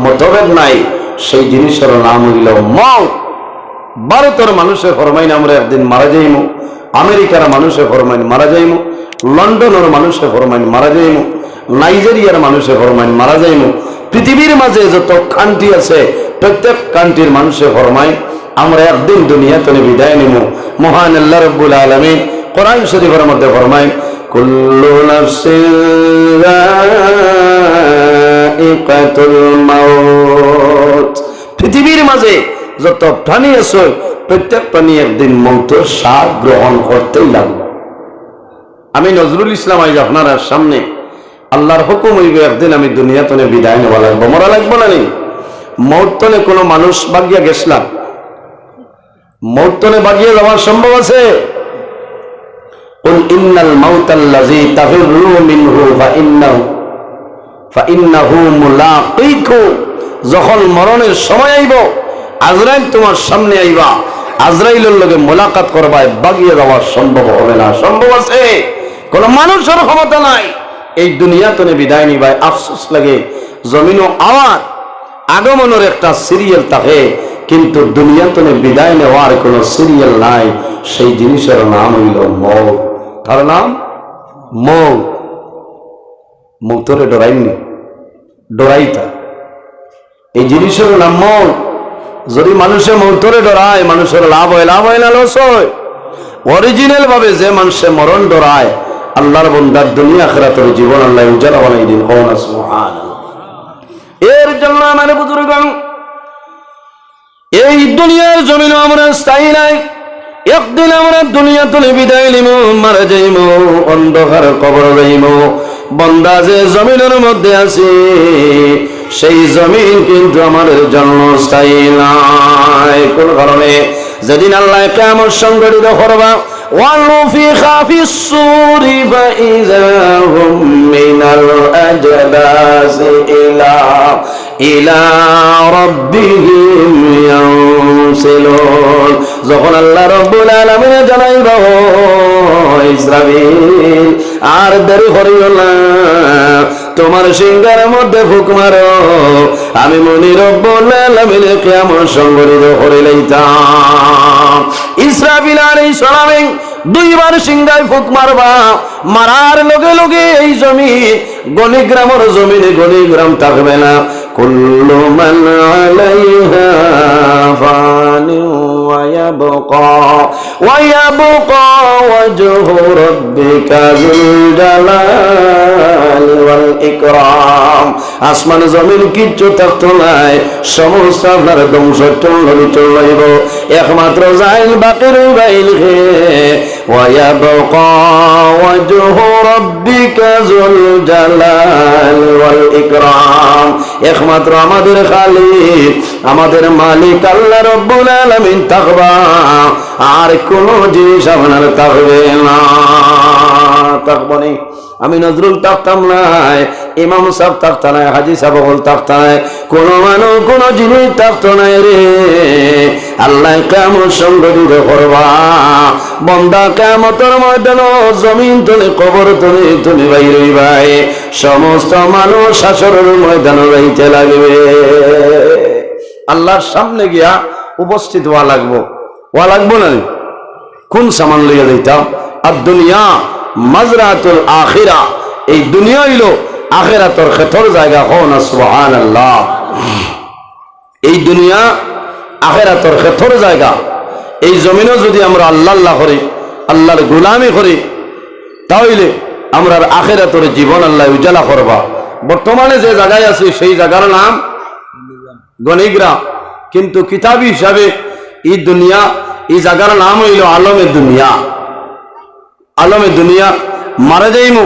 মতভেদ নাই, সেই জিনিসের নাম হইল মওত। ভারতের মানুষে ফরমাইন আমরা একদিন মারা যাইমু, আমেরিকার মানুষে ফরমাইন মারা যাইমু, লন্ডনের মানুষে ফরমাইন মারা যাইমু, নাইজেরিয়ার মানুষে ফরমাইন মারা যাইমু। পৃথিবীর মাঝে যত কান্ট্রি আছে প্রত্যেক কান্ট্রির মানুষে ফরমাইন আমরা একদিন দুনিয়া থেকে বিদায় নিব। মহান আল্লাহ রাব্বুল আলামিন কোরআন শরীফের মধ্যে ফরমাইন কুল্লু নাফসিন যায়িকাতুল মাউত। পৃথিবীর মাঝে যত প্রাণী আছে প্রত্যেক প্রাণী একদিন মৌতের স্বাদ গ্রহণ করতেই লাগবে। আমি নজরুল ইসলাম আজ আপনার সামনে আল্লাহর হুকুম হইবে একদিন আমি দুনিয়া তনে বিদায় নেওয়া লাগবো, মরা লাগবো না। নি মৌত তনে কোনো মানুষ বাগিয়া গেছিলাম? মৌত তনে বাগিয়ে যাওয়ার সম্ভব আছে? কুল ইন্নাল মাউতাল্লাযী তাফিররু মিনহু ফাইন্নাহু মুলাকীকুম। যখন মরণের সময় আইব, আজরাইল তোমার সামনে আইবা, আজরাইলের লগে মোলাকাত করবা, বাগিয়ে যাওয়া সম্ভব হবে না। সম্ভব আছে? কোন মানুষের ক্ষমতা নাই। এই দুনিয়া তনে বিদায় নিবাই। আফসোস লাগে, জমিন ও আওয়ার আগমনের একটা সিরিয়াল থাকে, কিন্তু দুনিয়া তনে বিদায় নেওয়ার কোন সিরিয়াল নাই। সেই জিনিসের নাম হইল মৌত। তার নাম মৌত। মৌতরে ডরাইনি, ডরাইতা। এই জিনিসের নাম মৌত। যদি মানুষে মৌতরে ডরায়, মানুষের লাভ হয়, লাভ হয় না লস হয়? অরিজিনাল ভাবে যে মানুষে মরণ ডরায়, আল্লাহর বান্দার দুনিয়া আখিরাতের জীবন আল্লাহ উজালা বানাই দিন। কোন সুবহানাল্লাহ। এর জন্য আমার বুজুর্গগণ, এই দুনিয়ার জমিন আমরা স্থায়ী নাই। একদিন আমরা দুনিয়া তুলে বিদায় নিব, মারা যাইব, অন্ধকার কবর যাইব। বান্দা যে জমিনের মধ্যে আছে, সেই জমিন কিন্তু আমাদের জন্য স্থায়ী নাই। কোন কারণে? যেদিন আল্লাহ কিয়ামত সংঘটিত করবা, ওয়ানুফিখা ফিস-সূরি ফাইযা হুম মিনাল আজদাসি ইলা রাব্বিহিম ইয়ানসিলুন। যখন আল্লাহ রাব্বুল আলামিন জানাইবা, ইসরাফিল আর দেরি করিও না, তোমার সিংহের মধ্যে ফুক মারো, আমি মনি রব্বুল আলামিন কিয়ামত সংঘটিত করে লইতাম। ইসরাফিল আলাইহিস সালাম দুইবার সিংহায় ফুক মারবা, মারার লগে লগে এই জমি গণিগ্রামের জমিনে গণিগ্রাম থাকবে না। কুল্লু মান আলাইহা ফানি ওয়া ইয়াবকা ওয়াজহু রাব্বিকা যুল জালালি ওয়াল ইকরাম। আসমান জমিন কিচ্ছু থাকতো নাই, সমস্ত আপনার ধ্বংস চলইব। একমাত্র যাইল বাকি রইবাইল হে ওয়া ইয়াবকা ওয়াজহু রাব্বিকা যুল জালালি ওয়াল ইকরাম। একমাত্র আমাদের খালিক, আমাদের মালিক আল্লাহ রাব্বুল আলামিন থাকবা, আর কোন জিনিস আপনার থাকবে না। থাকবনি। আমি নজরুল থাকতাম নাই, ইমাম সাহেব থাকতা নাই, হাজি সাহেব হল থাকতা নাই, কোন মানুষ কোন জিনিস থাকতো নাই রে। আল্লাহ কিয়ামত সংঘটিত করবা, বান্দা কিয়ামতের ময়দান জমিন তলে কবর তলে তুমি বাইর হইবাই, সমস্ত মানুষ হাসরের ময়দানে যাইতে লাগবে। আল্লাহর সামনে গিয়া উপস্থিত হওয়া লাগবো, না? কোন সামান লইয়া যাইতাম? আর দুনিয়া মাজরাতুল আখিরা। এই দুনিয়া হইল আখিরাতের খেতর জায়গা। হন সুবহানাল্লাহ। এই দুনিয়া আখিরাতের খেতর জায়গা। এই জমিনও যদি আমরা আল্লাহ আল্লাহ করি, আল্লাহর গোলামি করি, তাহলে আমরা আখিরাতের জীবন আল্লাহ উজালা করবা। বর্তমানে যে জায়গায় আছি সেই জায়গার নাম গণিগ্রাম, কিন্তু কিতাবি হিসাবে এই দুনিয়া, এই জায়গার নাম হইল আলমে দুনিয়া। আলমে দুনিয়া। মারা যাইমু,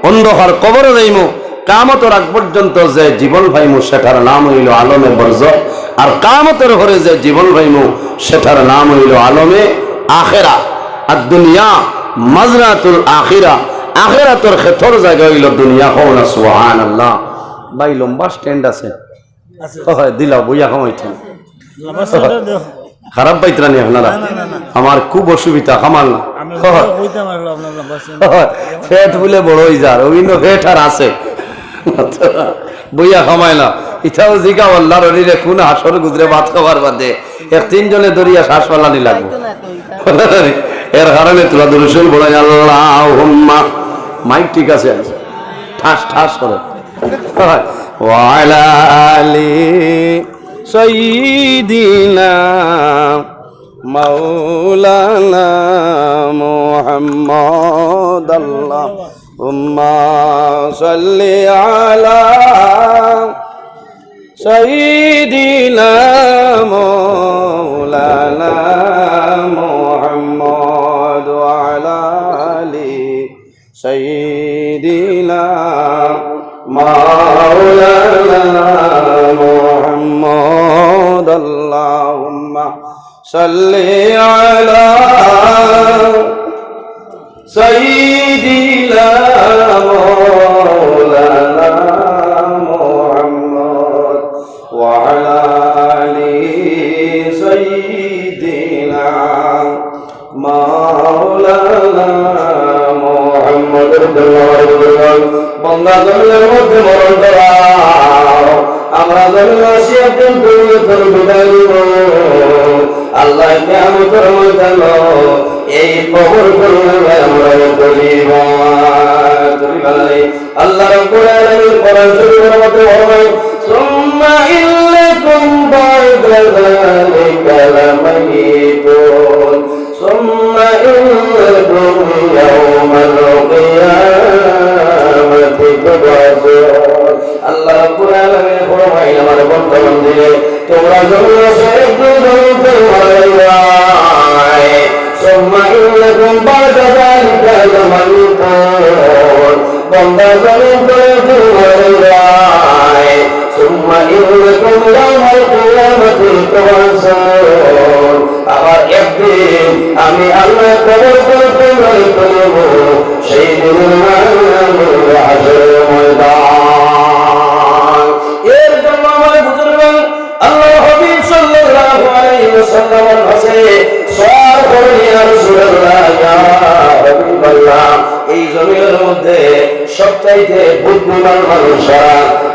অন্ধকার কবরে যাইমু, কিয়ামতের আগ পর্যন্ত যে জীবন পাইমু সেটার নাম হইল আলমে বরজখ। আর কিয়ামতের পরে যে জীবন পাইমু সেটার নাম হইল আলমে আখিরা। আর দুনিয়া মাজরাতুল আখিরা। আখিরাতের খেতর জায়গা হইল দুনিয়া। হন সুবহানাল্লাহ। ভাই লম্বা স্ট্যান্ড আছে, দিলাও বইয়া খামাইছেন, খারাপ পাইতরানি আপনারা? আমার খুব অসুবিধা, খামাল না। ফেট বলে বড় হয়ে যার, ওই ফেট আর আছে, বইয়া খামাই না ইটাও জিগা আল্লাহর অলিরে কোন হাসর গুজরে ভাত খাবার বাদে এক তিনজনে দরিয়া শ্বাস পালানি লাগবো এর কারণে তোরা দুরুসুল বলে আল্লাহুম্মা মাইক ঠিক আছে ঠাস ঠাস করে ওয়ালা আলি সাইয়্যিদিনা মাওলানা মুহাম্মদ আল্লাহুম্মা সাল্লি আলা সাইয়্যিদিনা মাওলানা মুহাম্মদ ওয়া আলা আলি সাইয়্যিদিনা মাওলানা মুহাম্মদ আল্লাহুম্মা সাল্লি আলা সাইয়্যিদিনা মাওলানা মুহাম্মদ ওয়া আলা আলি সাইয়্যিদিনা মাওলানা মুহাম্মদ বন্দা জমিনের মধ্যে মরণ করাও আমরা জমিনাসী একজন দুনিয়ার বিদায় দিব আল্লাহ কিয়ামতের ময়দানে এই কবর করবে আমরা করিব আল্লাহ রাব্বুল আলামিন কোরআন শরীফের মধ্যে বলেন সুম্মা ইল্লাকুম বা'দা যালিকা লামাইতুন সুম্মা ইল্লাকুম ইয়াওমাল কিয়ামাতি তুবআসুন আল্লাহ রাব্বুল আলামিন ফরমায় আমার বন্ধু-বান্ধবীরা তোমরা জমিনে একটু জমিতে মারাইবা সুম্মা ইল্লাকুম বা'দা যালিকা লামাইতুন বন্দা জমিন করে মারাইবা সুম্মা ইল্লাকুম ইয়াওমাল কিয়ামাতি তুবআসুন আবার একদিন আমি আল্লাহ কবর করতে করব সেই দিনের নাম হাসরের ময়দান এর জন্য আমার বুজুর্গ আল্লাহ হাবিব সাল্লাল্লাহু আলাইহি ওয়াসাল্লামের কাছে সওয়াল করে ইয়া রাসূলুল্লাহ ইয়া হাবিবাল্লাহ এই জমিনের মধ্যে সবচাইতে বুদ্ধিমান মানুষরা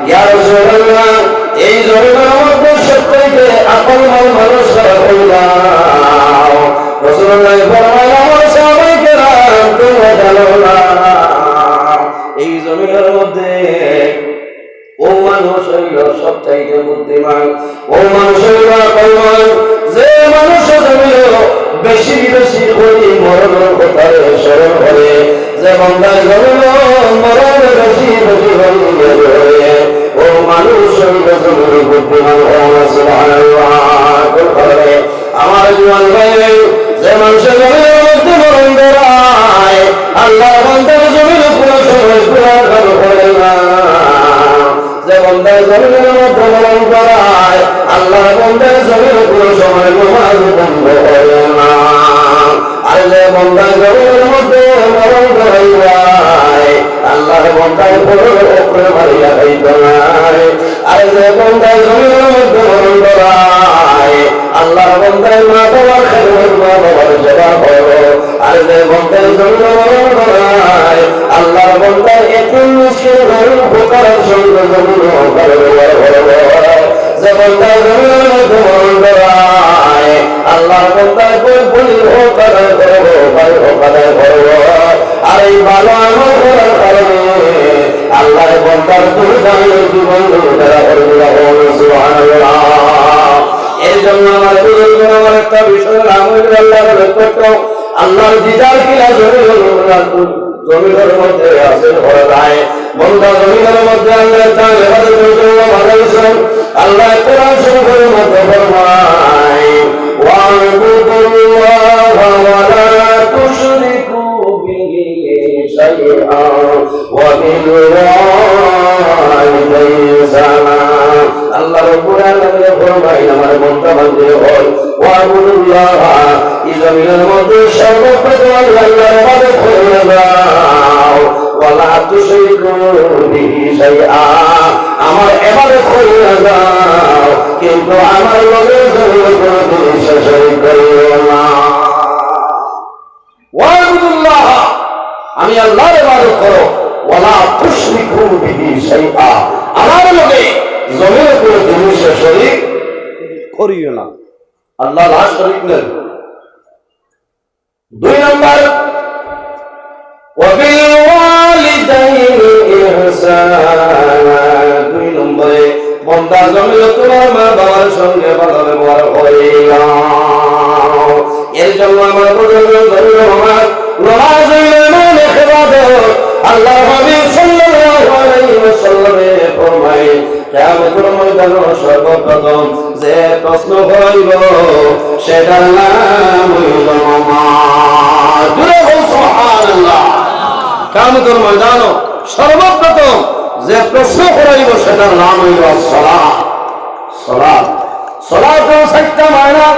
ইয়া রাসূলুল্লাহ এই জমিনের মধ্যে সবচাইতে আকলমান মানুষরা হইলা রাসূলুল্লাহ ফরমায় আমার সাহাবায়ে কেরাম তোমরা জানো না এই জমিনের মধ্যে ও মানুষ হইল সবচাইতে বুদ্ধিমান ও মানুষ হইল আকলমান যে মানুষ জমিল বেশি বেশি করে মরণের কথা স্মরণ করে যে বান্দা জমিল মরণ বেশি বেশি করে ও মানুষ হইল জমিল বুদ্ধিমান সুবহানাল্লাহ আমার জীবন ভাই যে মানুষের জমির মধ্যে মরণ ধরায় আল্লাহ বান্দার জমির পুরো সময় পুরা করে না যে বান্দার জমির মধ্যে মরণ ধরায় আল্লাহ বান্দার জমির পুরো সময় নামাজ বন্ধ করে না আর যে বান্দার জমির মধ্যে মরণ ধরায় আল্লাহর বান্দার পুরো উপরে মারিয়া হইত না আর যে বান্দার জমির মধ্যে মরণ ধরায় আল্লাহর বান্দার মা বাবার খেদমত মা বাবার সেবা করো আর যে বান্দার জন্য করায় আল্লাহর বান্দার এতিম মিসকিন গরিব ফুকারার সঙ্গে জন্য যে বান্দার জন্য মরণ করায় আল্লাহর বান্দার বলি হোকার করবো ভাই হোকার করবো আর এই ভালো আমল করার কারণে আল্লাহর বান্দার দুর্দানের জীবন তারা করবে সুবহানাল্লাহ এই জন্য আমার আমার একটা বিষয় নাম হইল আল্লাহর করতো আল্লাহর দিদার কিনা জমিনের মধ্যে আছে ভরা যায় বন্ধা জমিনের মধ্যে আল্লাহ তার ইবাদতের জন্য বানাইছেন আল্লাহ কোরআন শরীফের মধ্যে ফরমায় ওয়া'বুদুল্লাহা ওয়া লা তুশরিকু বিহি শাইআ ওয়া বিল ওয়ালিদাইনি ইহসানা আল্লাহ রাব্বুল আলামিন ফরমায় আমার বন্ধু-বান্ধব হল ওয়া'বুদুল্লাহ এই জমিনের মধ্যে সর্বপ্রথম আল্লাহর ইবাদত করে দাও ওয়া লা তুশরিকু বিহি শাইআ আমার ইবাদত করে দাও কিন্তু আমার লগে কোনো জিনিস শরীক করিও না ওয়া'বুদুল্লাহ আমি আল্লাহর ইবাদত করো ওয়া লা তুশরিকু বিহি শাইআ জমিনে কোনো জিনিসের শরীক করিও না। আল্লাহ লা শরীক নেই। 2 নম্বর দুই নম্বরে বন্দা জমিনে তোমার মা বাবার সঙ্গে ভালো ব্যবহার করিও। এর জন্য আমার আল্লাহ হাবিব সাল্লাল্লাহু আলাইহি ওয়াসাল্লামে ফরমায় কিয়ামতের ময়দানে সর্বপ্রথম যে প্রশ্ন হইব সেটার নাম হইল নামাজ। জোরে বল সুবহানাল্লাহ। কিয়ামতের ময়দানে সর্বপ্রথম যে প্রশ্ন হইব সেটার নাম হইল সালাত। সালাত সালাতের 7টা মায়না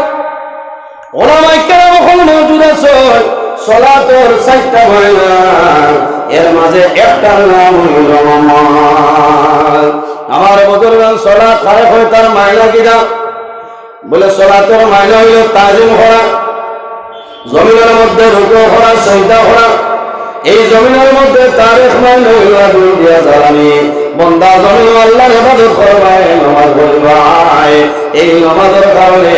ওলামায়ে কেরাম এখন মওজুদ আছে। সালাতের 7টা মায়না, এর মাঝে একটার নাম হইল নামাজ। আমার বুজুর্গান সালাত খারাপ হয় তার মায়না কিনা বলে সালাতের মায়না হইল তাজিম করা, জমিনের মধ্যে রুকু করা, সিজদা করা। এই জমিনের মধ্যে তারিখ মায়না হইল দুনিয়া জালামি। বন্দা জমিন আল্লাহর ইবাদত করবে, নামাজ পড়বে। এই নামাজের কারণে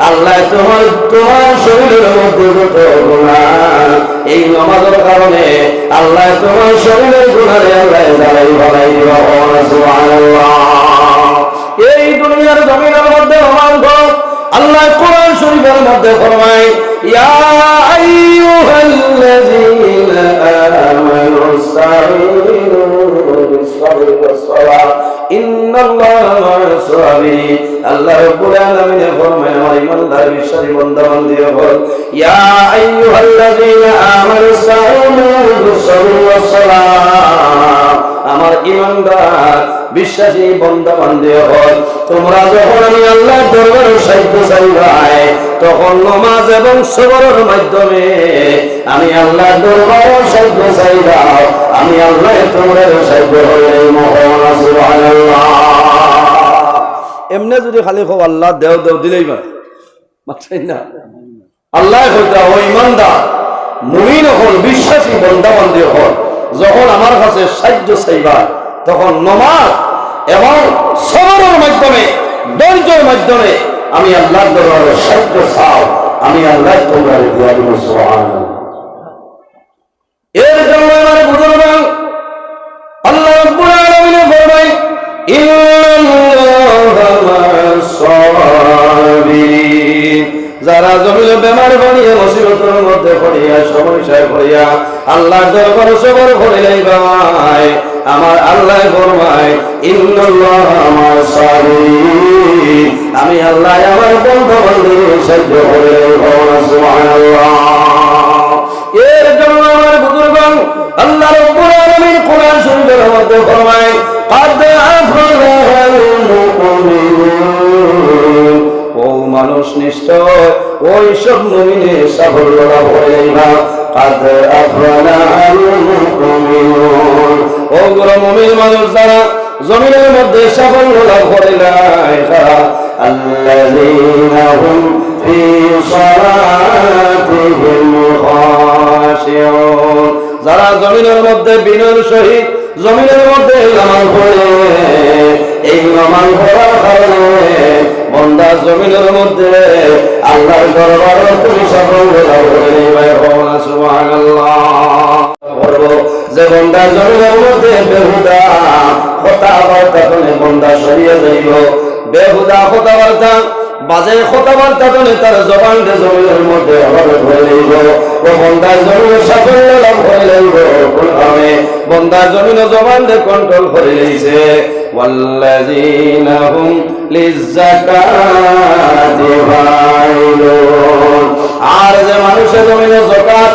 আল্লাহ তোমার শরীরের মধ্যে যত গুনাহ, এই নামাজের কারণে আল্লাহ তোমার শরীরের গুনাহে আল্লাহ জ্বালাই ভালাই দিবা। সুবহানাল্লাহ। এই দুনিয়ার জমিনের মধ্যে নামাজ পড়ো। আল্লাহ কোরআন শরীফের মধ্যে ফরমায় ইয়া আইয়ুহাল্লাযীনা আমানু ইসতাঈনু বিস-সাবরি ওয়াস-সালাহ ইন্নাল্লাহা মা'আস সাবিরিন। আল্লাহ রাব্বুল আলামিন ফরমায় আমার ইমানদার বিশ্বাসী বান্দা-বান্দী হল ইয়া আইয়ুহাল্লাযীনা আমানু ইসতাঈনু বিস-সাবরি ওয়াস-সালাহ। আমার ইমানদার বিশ্বাসী বান্দা-বান্দী হল তোমরা যখন আমি আল্লাহর দরবারে সাহায্য চাইবাই তখন নামাজ এবং সবরের মাধ্যমে আমি আল্লাহর দরবারে সাহায্য চাইবাও। আমি আল্লাহ তোমাদের সাহায্য হইলে মহান। সুবহানাল্লাহ। এমনি যদি খালি খুব আল্লাহ দেও দেও দিলেই মাত্রাই না। আল্লাহ হইতা ও ইমানদার মুমিন হল বিশ্বাসী বান্দা-বান্দী হল যখন আমার কাছে সাহায্য চাইবা তখন নামাজ এবং সবরের মাধ্যমে ধৈর্যের মাধ্যমে আমি আল্লাহর দরবারে সাহায্য চাও। আমি আল্লাহ তোমরা দিয়া দিব। সুবহানাল্লাহ। এর জন্য আমার বুজুর্গান আল্লাহ রাব্বুল আলামিন ফরমায় ইন্নাল্লাহা মা'আস সাবিরিন। যারা জমিনে বেমার বানিয়ে মুসিবতের মধ্যে পড়িয়া সমস্যায় পড়িয়া আল্লাহর দরবারে সবর করিলেই ভাই আমার আল্লাহ ফরমায় ইন্নাল্লাহা মা'আস সাবিরিন। আমি আল্লাহ আমার বান্দা-বান্দীদের সাহায্য করিলেই ভাই। সুবহানাল্লাহ। এর জন্য আমার বুজুর্গান আল্লাহ রাব্বুল আলামিন কোরআন শরীফের মধ্যে ফরমায় قد أفلح المؤمنون। ও মানুষ নিশ্চয় ওই সব মুমিনে সাফল্য লাভ করিবা। قد أفلح المؤمنون। ও গুলো মুমিন মানুষ যারা জমিনের মধ্যে সাফল্য লাভ করিলাই আল্লাযীনা হুম ফি সালাতিহিম খাশিউন। যারা জমিনের মধ্যে বিনয়ের সহিত জমিনের মধ্যে নামাজ পড়ে, এই নামাজ পড়ার কারণে বান্দা জমিনের মধ্যে আল্লাহর দরবারে তুমি সাফল্য লাভ করিবে। সুবহানাল্লাহ। যে বান্দা জমিনের মধ্যে বেহুদা কথাবার্তা শুনে বান্দা সরিয়ে যাইব, বেহুদা কথাবার্তা বাজে কথাবার্তা শুনে তার জবানকে জমিনের মধ্যে অভাবে ধরে লইব। ও বান্দা জমিনের সাফল্য লাভ করে লইব। কোনভাবে বান্দা জমিন জবানকে কন্ট্রোল করে লইছে। ওয়াল্লাযীনা হুম লিয-যাকাতি ফাইলুন। আর যে মানুষের জমিনে যাকাত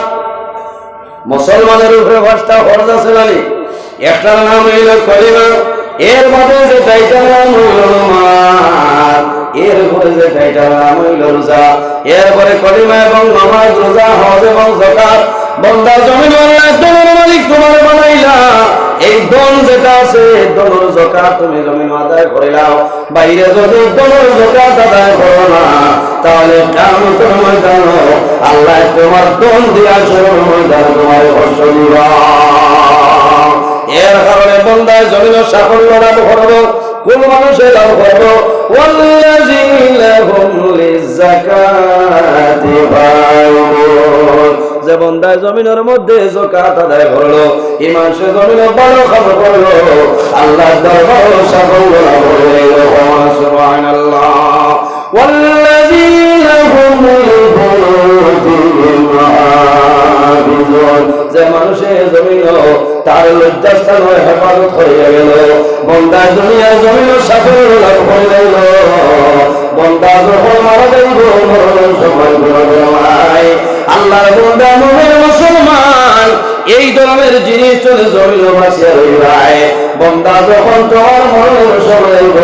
মুসলমানের উপরে 5টা ফরজ আছে মানে একটার নাম হইল কলিমা, এর মধ্যে যে 2টার নাম হইল নামাজ, এর পরে যে 2টার নাম হইল রোজা। এরপরে কলিমা এবং নামাজ, রোজা, হজ এবং যাকাত। বান্দা জমিন আল্লাহ তোমার মালিক তোমার বানাইলা। এই দন যেটা আছে দনের যাকাত তুমি জমিন আদায় করে নাও। বাইরে যদি দনের যাকাত আদায় করো না তাহলে কিয়ামতের ময়দানে আল্লাহ তোমার দন দিয়া সরল ময়দানে তোমার কষ্ট দিবা। এর কারণে বান্দা জমিনের সাফল্য লাভ করব। কোন মানুষে লাভ করবো ওয়াল্লাযীনা হুম লিযাকাতি ফাইলুন যে বান্দা জমিনের মধ্যে যাকাত আদায় করলো ঈমান সে জমিনে ভালো কাজ করলো আল্লাহর দরবারে সাফল্য লাভ করলো সুবহানাল্লাহ ওয়াল্লাযীনা হুম লিফুরুজিহিম হাফিজুন যে মানুষে জমিন তার লজ্জাস্থান হেফাজত হয়ে গেল বান্দা দুনিয়ার জমিন সাফল্য লাভ করে গেল বান্দা যখন মারা যাইব মরণের সময় নাই আল্লাহর বান্দা মুমিন মুসলমান এই ধরনের জিনিস চলে জমিন বাঁচিয়ে রইবাই বান্দা যখন তোমার মরণের সময় আইব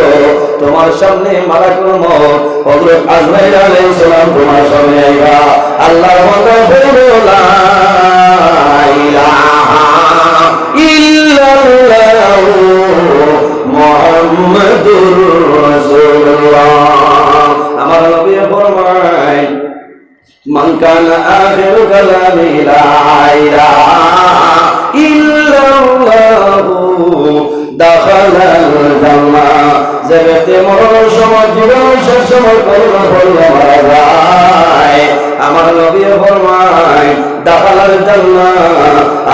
তোমার সামনে মালাকুল মউত হযরত আজরাইল আলাইহিস সালাম তোমার সামনে আইবা আল্লাহর বান্দা বলবে লা ইলাহা ইল্লাল্লাহ মুহাম্মাদুর রাসূলুল্লাহ আমার নবী ফরমায় মান কানা আখিরু কালামি লা ইলাহা ইল্লাল্লাহ দাখালাল জান্নাহ যে ব্যক্তি মরণের সময় জীবন শেষ সময় কলমা পড়ে মারা যায় আমার নবী ফরমায় দাখালাল জান্নাহ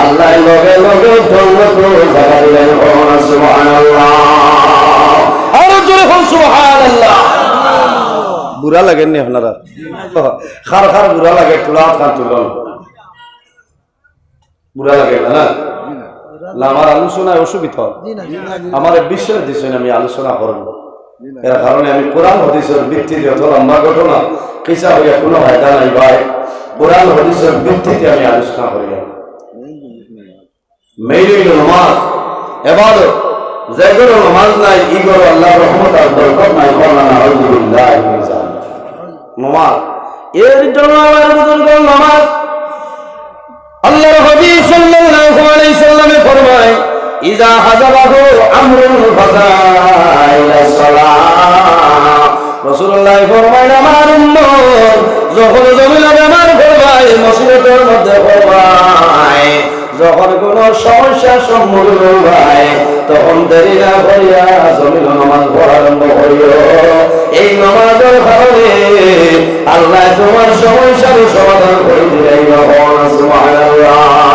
আল্লাহ লগে লগে জান্নাত জায়গা দিলেন সুবহানাল্লাহ আর জোরে বল সুবহানাল্লাহ বুরা লাগেন নি আপনারা খার খার বুরা লাগে তুলা খান তুলন বুরা লাগে না আমার আলোচনায় অসুবিধা আমার বিশ্বাস দিচ্ছেন আমি আলোচনা করব এর কারণে আমি কোরআন হাদিসের ভিত্তিতে অত লম্বা ঘটনা কিসা হইয়া কোনো ফায়দা নাই ভাই কোরআন হাদিসের ভিত্তিতে আমি আলোচনা করি মেইল নামাজ ইবাদত যেগুলো নামাজ নাই ইগর আল্লাহর রহমত আর বরকত নাই বলনা আউযুবিল্লাহি মিন যালিক নামাজ এর জন্য আমার বুজুর্গ নামাজ আল্লাহর হাবিব সাল্লাল্লাহু আলাইহি সাল্লামে ফরমায় ইজা হাজাবাহু আমরুন ফাযাইলা সালাহ রাসূলুল্লাহ ফরমায় আমার উম্মত যখন জমিনে বেমার পড়বায় মুসিবতের মধ্যে পড়বায় যখন কোন সমস্যার সম্মুখীন হইবায় তখন দেরি না করিয়া জমিনে নামাজ পড়া আরম্ভ করিও এই নামাজের কারণে আল্লাহ তোমার সমস্যার সমাধান করে দিলেন সুবহানাল্লাহ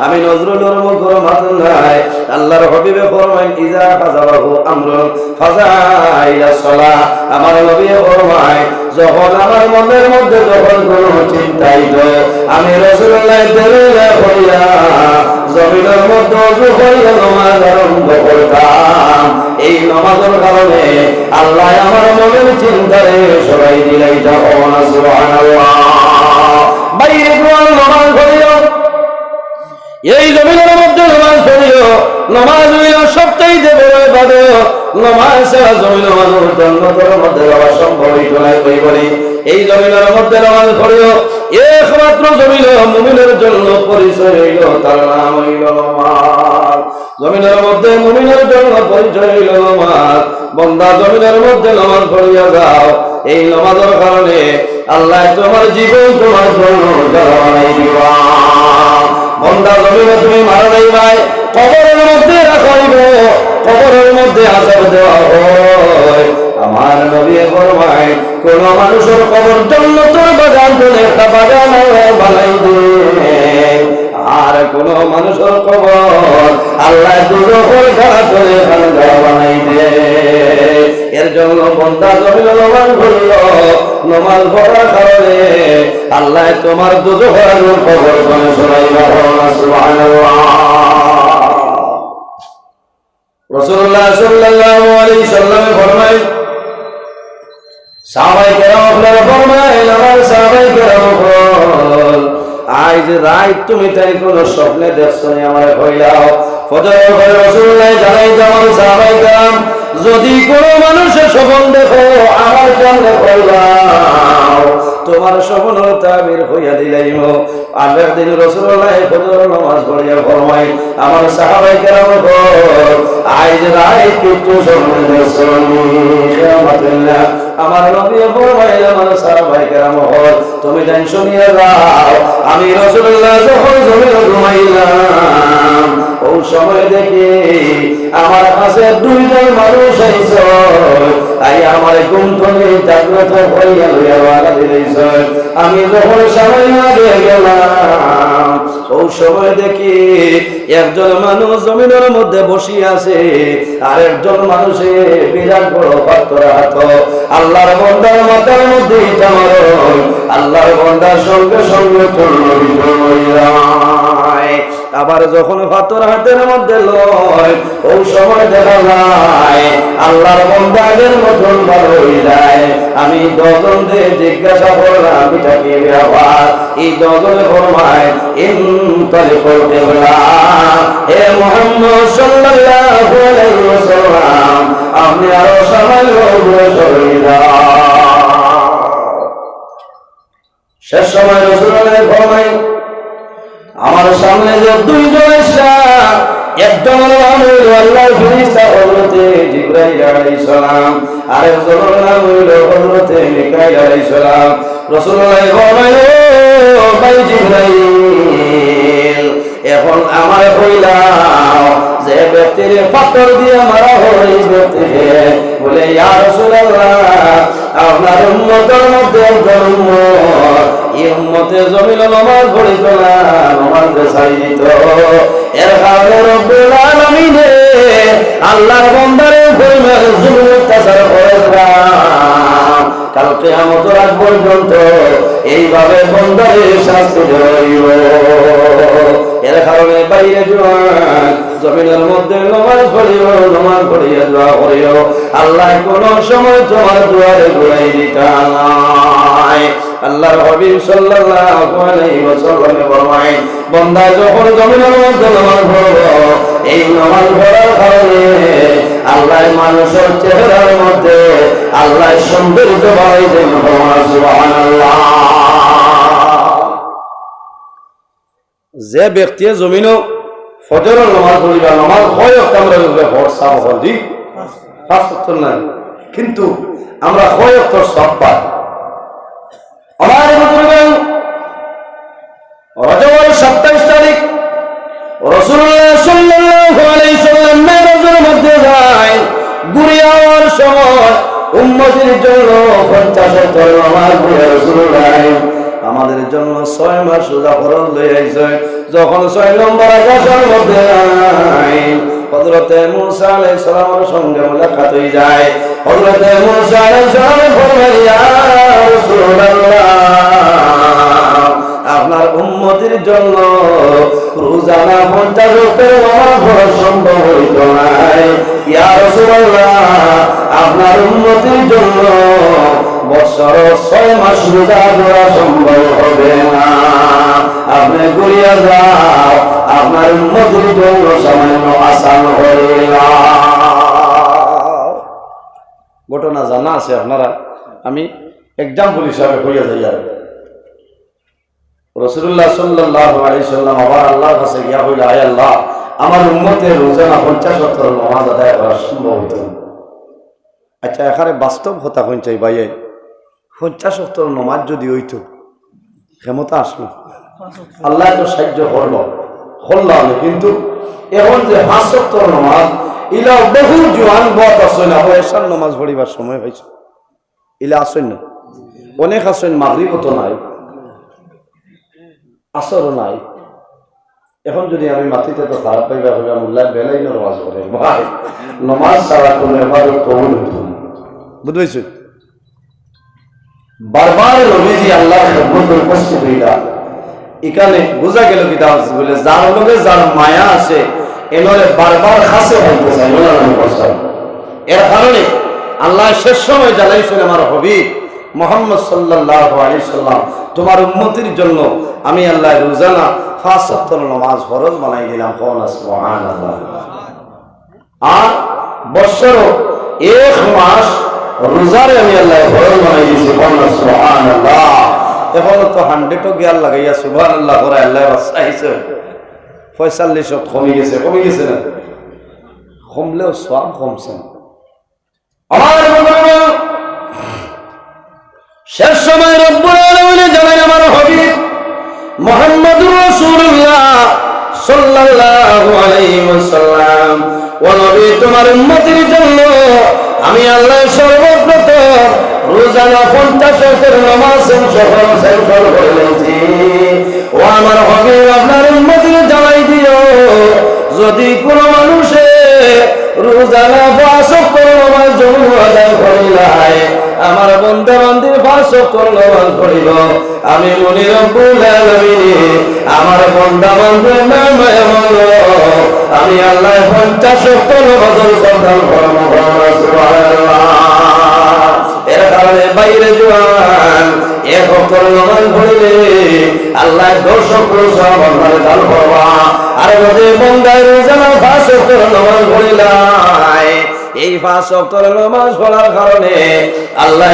আমি নজরুলের মুখের মাথা নাই আল্লাহর হাবিবে ফরমায় ইজা ফাযাবাহু আমরুন ফাযাইলা সালাহ আমার নবী ফরমায় যখন আমার মনের মধ্যে যখন কোনো চিন্তা আইতো আমি রাসূলুল্লাহ দেরিয়া করিয়া জমিনের মধ্যে ওযু করিয়া নামাজ আরম্ভ করতাম এই নামাজের কারণে আল্লাহ আমার মনের চিন্তারে সরাই দিলেন সুবহানাল্লাহ বাইরে কোন নামাজ পড়িও এই জমিনের মধ্যে নামাজ পড়িও নামাজ হইল সবচাইতে বড় ইবাদত নামাজ ছাড়া জমিনের মানুষ জান্নাতের মধ্যে যাওয়া সম্ভব হইবনি এই জমিনের মধ্যে নামাজ পড়িও একমাত্র জমিন মুমিনের জন্য পরিচয় হইল তার নাম হইল নামাজ জমিনের মধ্যে মুমিনের জন্য পরিচয় হইল নামাজ বান্দা জমিনের মধ্যে নামাজ পড়িয়া যাও এই নামাজের কারণে আল্লাহ তোমার জীবন তোমার জন্য যারা বানাই দিবা বান্দা জমিনে তুমি মারা নাই ভাই কবরের মধ্যে রাখা হইব কবরের মধ্যে আযাব দেওয়া হয় আমার নবী ফরমায় কোন মানুষের কবর জান্নাতের বাগান বলে একটা বাগান বানাই দে আর কোন মানুষের কবর আল্লাহ দুজখের খানা করে খানা বানাই দে এর জন্য বান্দা জমিনে নামাজ পড়ল নামাজ পড়ার কারণে আল্লাহ তোমার দুজখের কবর করে শোনাইবা সুবহানাল্লাহ রাসূলুল্লাহ সাল্লাল্লাহু আলাইহি সাল্লাম ফরমায় সাহাবায়ে কেরাম আপনারা ফরমায় আমার সাহাবায়ে কেরাম বল আজ রাত তুমি তাই কোন স্বপ্নে দেখছো নি আমার কইলাও ফজর পরে রাসূলুল্লাহ জানাই আমার সাহাবায়ে কেরাম যদি কোন মানুষের স্বপ্ন দেখো আমার সামনে কইলাও তোমার স্বপ্ন তাবির হইয়া দিলাইম আগের দিন রাসূলুল্লাহ ফজর নামাজ পড়িয়া ফরমায় আমার সাহাবায়ে কেরাম বল আজ রাত কিছু স্বপ্ন দেখছো নি কিয়ামতুল্লাহ আমার নবী ফরমায় আমার সাহাবায়ে কেরাম বল তুমি টেনশন নিয়ে যাও আমি রাসূলুল্লাহ যখন জমিনে ঘুমাইলাম ওই সময় দেখি আমার কাছে দুইজন মানুষ আইছ, আই আমার ঘুম থেকে জাগ্রত হইয়া লইয়া বাধা দিলেছ। আমি যখন সময় আগে গেলাম ওই সময় দেখি একজন মানুষ জমিনের মধ্যে বসিয়া আছে, আর একজন মানুষে বিরাট বড় পাথর হাত। আল্লাহর বান্দার মাথার মধ্যে ইটা মারো, আল্লাহর বান্দার সঙ্গে সঙ্গে আবার যখন পাথর হাতের মধ্যে লয় ওই সময় দেখা যায় আল্লাহর বান্দাদের মতন ভালো হয়ে যায়। আমি দজনদের জিজ্ঞাসা করলাম এটা কি ব্যাপার? এই দজনে ফরমায় ইনতালে করতে বললাম, হে মুহাম্মদ সাল্লাল্লাহু আলাইহি ওয়াসাল্লাম, আপনি আরো সামান্য শেষ সময় রাসূলুল্লাহ ফরমায় আমার সামনে যে দুইজন এসা, একজন নাম হইল আল্লাহর ফেরেশতা হযরতে জিবরাইল আলাইহিস সালাম, আর একজনের নাম হইল হযরতে মিকাইল আলাইহিস সালাম। রাসূলুল্লাহ ফরমায় ও ভাই জিবরাইল, এখন আমার কইলাও যে ব্যক্তির পাথর দিয়ে মারা হয় ব্যক্তিকে বলে ইয়া রাসূলুল্লাহ আপনার উম্মতের মধ্যে একজন উম্মত, এই উম্মতে জমিনে নামাজ পড়িত না, নামাজ ছাড়ি দিত। এর কারণে রব্বুল আলামিনে আল্লাহর বান্দারে পরিমাণ জুলুম অত্যাচার করেছিলাম, কাল কিয়ামতের আগ পর্যন্ত এইভাবে বান্দারে শাস্তি দেব। এর কারণে বাইরে জোয়ান জমিনের মধ্যে নামাজ পড়িও, নামাজ পড়িয়া দোয়া করিও, আল্লাহ কোন সময় তোমার দুয়ারে ঘুরাই দিতা নাই। আল্লাহর হাবিব সাল্লাল্লাহু আলাইহি ওয়াসাল্লাম ফরমায় বান্দা যখন জমিনের মধ্যে নামাজ পড়বে, এই নামাজ পড়ার কারণে আল্লাহ মানুষের চেহারার মধ্যে আল্লাহ সৌন্দর্য বাড়াই দেন। সুবহানাল্লাহ। যে ব্যক্তি জমিনও ফজরের নামাজ পড়িবা, নামাজ হয় আমরা সাফ হলি পাঁচ ওয়াক্ত নাই, কিন্তু আমরা হয় সব পাই। আমার রজবের 27 তারিখ রাসূলুল্লাহ সাল্লাল্লাহু আলাইহি সাল্লাম মেরাজের মধ্যে যায়, ঘুরে যাওয়ার সময় উম্মতের জন্য 50 ওয়াক্ত নামাজ পড়ে রাসূলুল্লাহ আমাদের জন্য 6 মাস রোজা ফরজ লয়ে আইছে। যখন 6 নম্বর আকাশের মধ্যে হযরতে মুসা আলাইহিস সালামের সঙ্গে মুলাকাত হয়ে যায়। হযরতে মুসা আলাইহিস সালাম বলেন ইয়া রাসূলুল্লাহ আপনার উম্মতের জন্য রোজানা 50 ওয়াক্ত নামাজ পড়া সম্ভব হইত না। ইয়া রাসূলুল্লাহ আপনার উম্মতের জন্য বছর 6 মাস রোজা করা সম্ভব হবে না, আপনি ঘুরিয়া যাও, আপনার উম্মতের জন্য সামান্য আসান হয়ে যাও। ঘটনা জানা আছে আপনারা, আমি এক্সাম্পল হিসাবে হইয়া যাই। আর রাসূলুল্লাহ সাল্লাল্লাহু আলাইহি সাল্লাম আবার আল্লাহর কাছে গিয়া হইল, আয় আল্লাহ আমার উম্মতের রোজানা 50 ওয়াক্ত নামাজ আদায় করা সম্ভব হইত না। আচ্ছা এখানে বাস্তব কথা হইন চাই ভাই, 50 ওয়াক্ত নামাজ যদি হইতো ক্ষমতা আসলো, আল্লাহ তো সাহায্য করলাম, কিন্তু এখন যে 5 ওয়াক্ত নামাজ ইলা বহু জোয়ান বত আসে না, এসার নামাজ পড়িবার সময় হয়েছে, ইলা আসেন না, অনেক আসেন, মাগরিব তো নাই, আসরও নাই। এখন যদি আমি মাটিতে তো খারাপ পাইবা হইবা মোল্লা বেলাই নামাজ পড়ে, ভাই নামাজ ছাড়া কোনো এবার কবুল হইত না, বুঝতে বারবার নবীজি আল্লাহর রহমতে উপস্থিত হইলা। এখানে বোঝা গেল কি বলে যার লোকে যার মায়া আছে এনরে বারবার খাসে হইতে চাই। এর কারণে আল্লাহ শেষ সময় জানাইছেন আমার হাবিব মুহাম্মদ সাল্লাল্লাহু আলাইহি সাল্লাম তোমার উম্মতির জন্য আমি আল্লাহ রোজানা 5 ওয়াক্ত নামাজ ফরজ বানাই দিলাম। সুবহানাল্লাহ। আর বছর 1 মাস রোজারে আমি আল্লাহ ফরজ বানাই দিয়েছি। সুবহানাল্লাহ। এখন তো 100 গিয়ার লাগাইয়া সুবহানাল্লাহ করে আল্লাহ বাঁচাইছে। 45 কমে গেছে না, কমলেও সব কমছে। আমার শেষ সময় রব্বুল আলামিন জানেন আমার হাবিব মুহাম্মদুর রাসূলুল্লাহ সাল্লাল্লাহু আলাইহি আমার উম্মতের জন্য আমি আল্লাহ সর্বপ্রথম রোজানা 50 ওয়াক্তের নামাজ সফল করে নিয়েছি। ও আমার হকের আপনার উম্মতের জানাই দিও, যদি কোনো মানুষে রোজানা 5 ওয়াক্তের নামাজ জন্য আদায় করিলাই, আমার বান্দা বান্দির 5 ওয়াক্তের নামাজ পড়িব, আমি মনি রব্বুল আলামিন আমার বান্দা বান্দির নামে আমি আল্লাহ 50 ওয়াক্তের নামাজ সন্ধান করব। সুবহানাল্লাহ। এর কারণে বাইরে জোয়ান 1 ওয়াক্তের নামাজ পড়িলে আল্লাহ 10 ওয়াক্তের সওয়াব আপনার দান করবা। আর যদি বান্দায় রোজানা 5 ওয়াক্তের নামাজ পড়িলাই, এই 5 ওয়াক্তের নামাজ পড়ার কারণে আল্লাহ